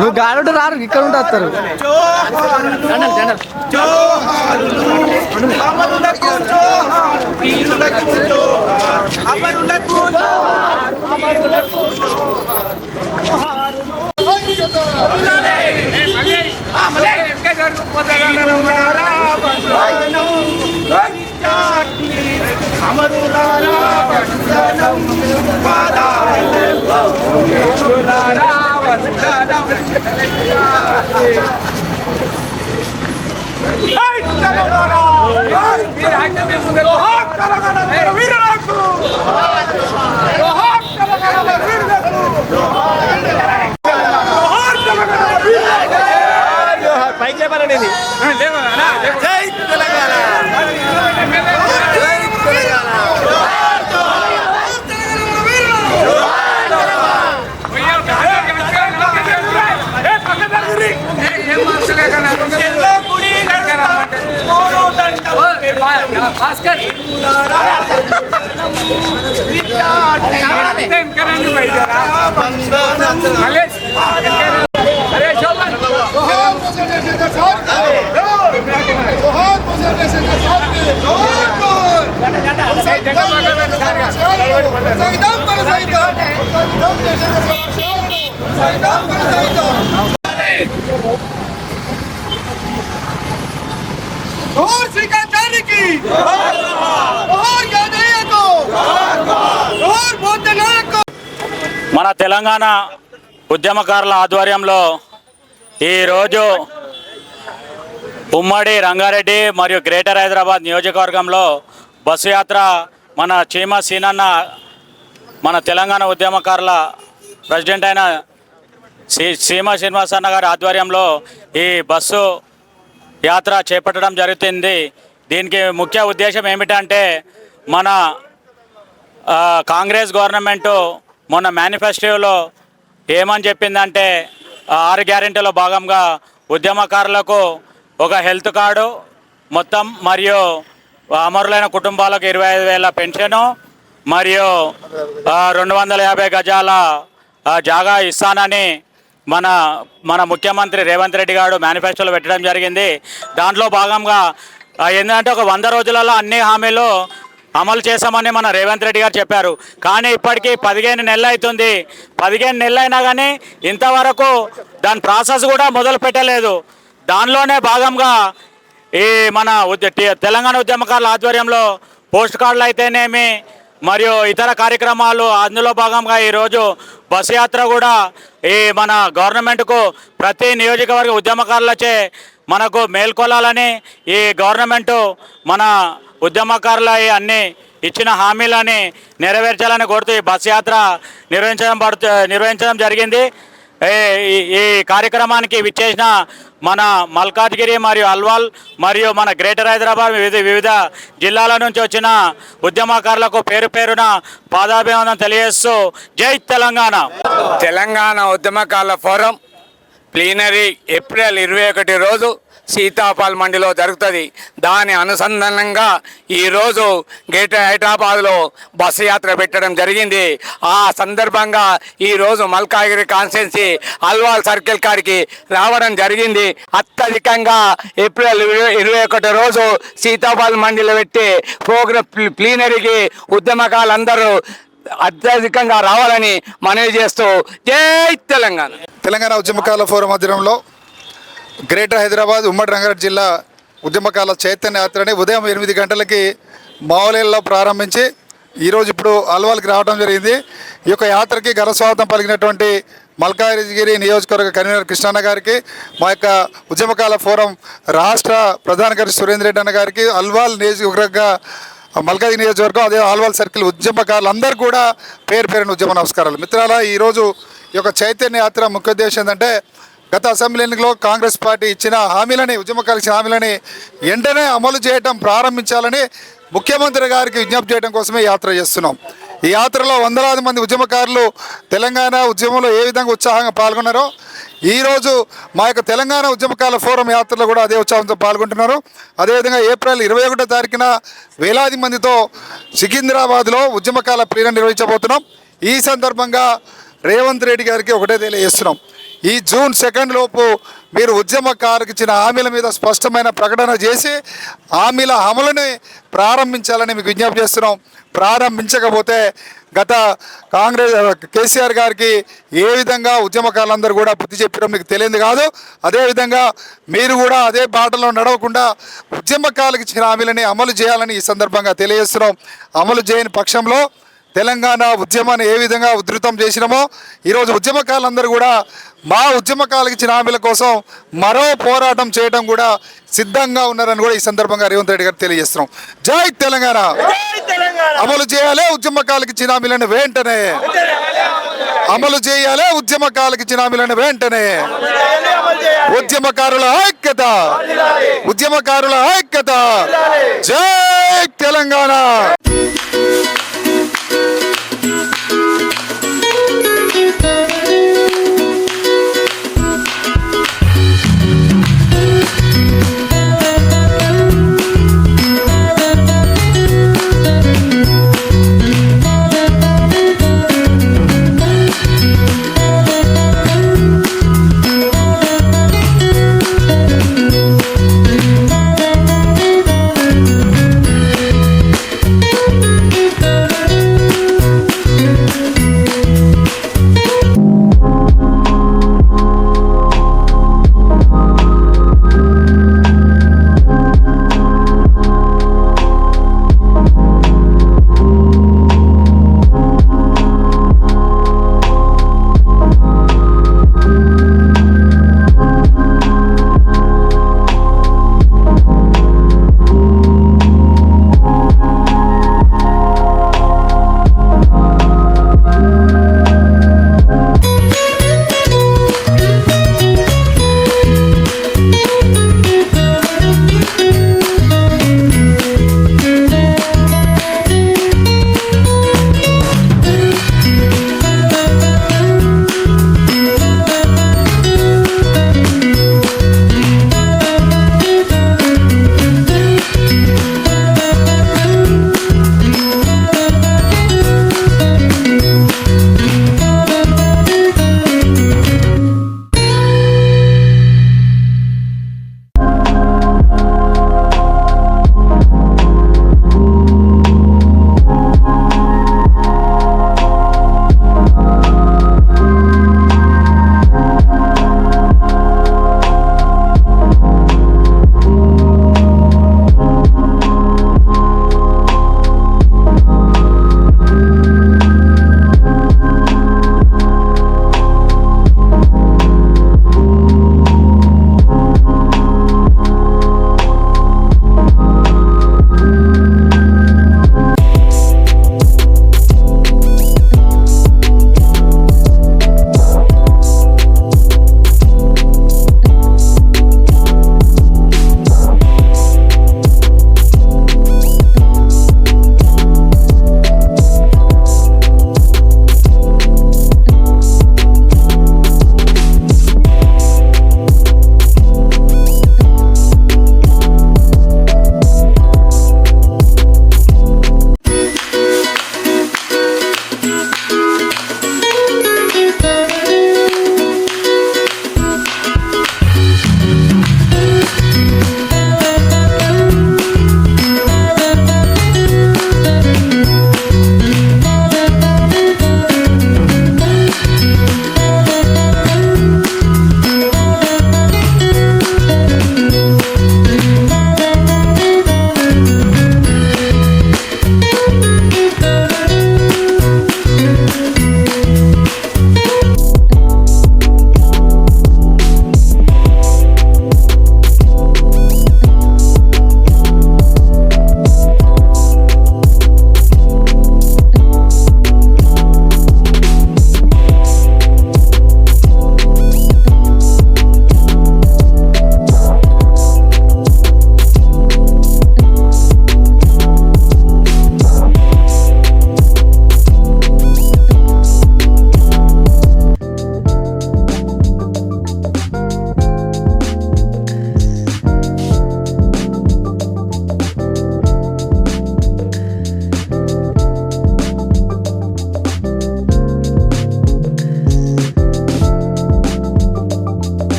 నువ్వు గాడు రారు ఇక్కడ ఉంటారు పైకి లేపాలండి జై తెలంగాణ మన తెలంగాణ ఉద్యమకారుల ఆధ్వర్యంలో ఈరోజు ఉమ్మడి రంగారెడ్డి మరియు గ్రేటర్ హైదరాబాద్ నియోజకవర్గంలో బస్సు యాత్ర మన చీమ సీనన్న మన తెలంగాణ ఉద్యమకారుల ప్రెసిడెంట్ అయిన సీమ శ్రీనివాసన్న గారి ఆధ్వర్యంలో ఈ బస్సు యాత్ర చేపట్టడం జరుగుతుంది. దీనికి ముఖ్య ఉద్దేశం ఏమిటంటే మన కాంగ్రెస్ గవర్నమెంటు మొన్న మేనిఫెస్టోలో ఏమని చెప్పిందంటే 6 గ్యారెంటీలో భాగంగా ఉద్యమకారులకు ఒక హెల్త్ కార్డు మొత్తం మరియు అమరులైన కుటుంబాలకు 25,000 పెన్షను మరియు 250 గజాల జాగా ఇస్తానని మన ముఖ్యమంత్రి రేవంత్ రెడ్డి గారు మేనిఫెస్టోలో పెట్టడం జరిగింది. దాంట్లో భాగంగా ఏంటంటే ఒక 100 రోజులలో అన్ని హామీలు అమలు చేశామని మన రేవంత్ రెడ్డి గారు చెప్పారు. కానీ ఇప్పటికీ 15 నెలలు అవుతుంది. 15 నెలలు అయినా కానీ ఇంతవరకు దాని ప్రాసెస్ కూడా మొదలు పెట్టలేదు. దానిలోనే భాగంగా ఈ మన తెలంగాణ ఉద్యమకారుల ఆధ్వర్యంలో పోస్ట్ కార్డులు అయితేనేమి మరియు ఇతర కార్యక్రమాలు అందులో భాగంగా ఈరోజు బస్సు యాత్ర కూడా ఈ మన గవర్నమెంట్కు ప్రతి నియోజకవర్గ ఉద్యమకారులచే మనకు మేల్కొలాలని ఈ గవర్నమెంటు మన ఉద్యమకారుల అన్ని ఇచ్చిన హామీలని నెరవేర్చాలని కోరుతూ ఈ బస్సు యాత్ర నిర్వహించడం జరిగింది. ఈ కార్యక్రమానికి విచ్చేసిన మన మల్కాజ్గిరి మరియు అల్వాల్ మరియు మన గ్రేటర్ హైదరాబాద్ వివిధ జిల్లాల నుంచి వచ్చిన ఉద్యమకారులకు పేరు పేరున పాదాభివందనం తెలియజేస్తూ జై తెలంగాణ. తెలంగాణ ఉద్యమకారుల ఫోరం ప్లీనరీ ఏప్రిల్ 21 రోజు సీతాపాల్ మండిలో జరుగుతుంది. దాని అనుసంధానంగా ఈరోజు గ్రేటర్ హైదరాబాద్లో బస్సు యాత్ర పెట్టడం జరిగింది. ఆ సందర్భంగా ఈరోజు మల్కాజ్గిరి కాన్స్టిట్యున్సీ అల్వాల్ సర్కిల్ కాడికి రావడం జరిగింది. అత్యధికంగా ఏప్రిల్ 21 రోజు సీతాపాల్ మండిలో పెట్టి ప్రోగ్రామ్ ప్లీనరీకి ఉద్యమకారులందరూ అత్యధికంగా రావాలని మనవి చేస్తూ జై తెలంగాణ. తెలంగాణ ఉద్యమకారుల ఫోరం ఆధ్వర్యంలో గ్రేటర్ హైదరాబాద్ ఉమ్మడి రంగారెడ్డి జిల్లా ఉద్యమకారుల చైతన్య యాత్రని ఉదయం 8 గంటలకి మావోలేల్లో ప్రారంభించి ఈరోజు ఇప్పుడు అల్వాల్కి రావడం జరిగింది. ఈ యొక్క యాత్రకి ఘన స్వాగతం పలికినటువంటి మల్కాజ్గిరి నియోజకవర్గ కన్వీనర్ కృష్ణన్న గారికి, మా యొక్క ఉద్యమకారుల ఫోరం రాష్ట్ర ప్రధాన కార్యదర్శి సురేంద్ర రెడ్డి అన్న గారికి, అల్వాల్ నియోజకవర్గ మల్కాజ్గిరి నియోజకవర్గం అదే అల్వాల్ సర్కిల్ ఉద్యమకారులు అందరూ కూడా పేరు పేరున ఉద్యమ నమస్కారాలు. మిత్రాల, ఈరోజు ఈ యొక్క చైతన్య యాత్ర ముఖ్య ఉద్దేశం ఏంటంటే గత అసెంబ్లీ ఎన్నికలో కాంగ్రెస్ పార్టీ ఇచ్చిన హామీలని ఉద్యమకారులు ఇచ్చిన హామీలని వెంటనే అమలు చేయడం ప్రారంభించాలని ముఖ్యమంత్రి గారికి విజ్ఞప్తి చేయడం కోసమే యాత్ర చేస్తున్నాం. ఈ యాత్రలో వందలాది మంది ఉద్యమకారులు తెలంగాణ ఉద్యమంలో ఏ విధంగా ఉత్సాహంగా పాల్గొన్నారో ఈరోజు మా యొక్క తెలంగాణ ఉద్యమకాల ఫోరం యాత్రలో కూడా అదే ఉత్సాహంతో పాల్గొంటున్నారు. అదేవిధంగా ఏప్రిల్ 21వ తారీఖున వేలాది మందితో సికింద్రాబాద్లో ఉద్యమకాల ప్లీనరీ నిర్వహించబోతున్నాం. ఈ సందర్భంగా రేవంత్ రెడ్డి గారికి ఒకటే తెలియజేస్తున్నాం, ఈ జూన్ 2 లోపు మీరు ఉద్యమకారులకు ఇచ్చిన హామీల మీద స్పష్టమైన ప్రకటన చేసి హామీల అమలుని ప్రారంభించాలని మీకు విజ్ఞప్తి చేస్తున్నాం. ప్రారంభించకపోతే గత కాంగ్రెస్ కేసీఆర్ గారికి ఏ విధంగా ఉద్యమకారులందరూ కూడా బుద్ధి చెప్పారో మీకు తెలియదు కాదు. అదేవిధంగా మీరు కూడా అదే బాటలో నడవకుండా ఉద్యమకారులకు ఇచ్చిన హామీలని అమలు చేయాలని ఈ సందర్భంగా తెలియజేస్తున్నాం. అమలు చేయని పక్షంలో తెలంగాణ ఉద్యమాన్ని ఏ విధంగా ఉధృతం చేసినామో ఈరోజు ఉద్యమకారులందరూ కూడా మా ఉద్యమకారులకు ఇచ్చిన హామీల కోసం మరో పోరాటం చేయడం కూడా సిద్ధంగా ఉన్నారని కూడా ఈ సందర్భంగా రేవంత్ రెడ్డి గారు తెలియజేస్తున్నాం. జై తెలంగాణ. అమలు చేయాలి ఉద్యమకారులకు ఇచ్చిన హామీలను వెంటనే, అమలు చేయాలి ఉద్యమకారులకు ఇచ్చిన హామీలను వెంటనే. ఉద్యమకారుల ఐక్యత, ఉద్యమకారుల ఐక్యత. జై తెలంగాణ.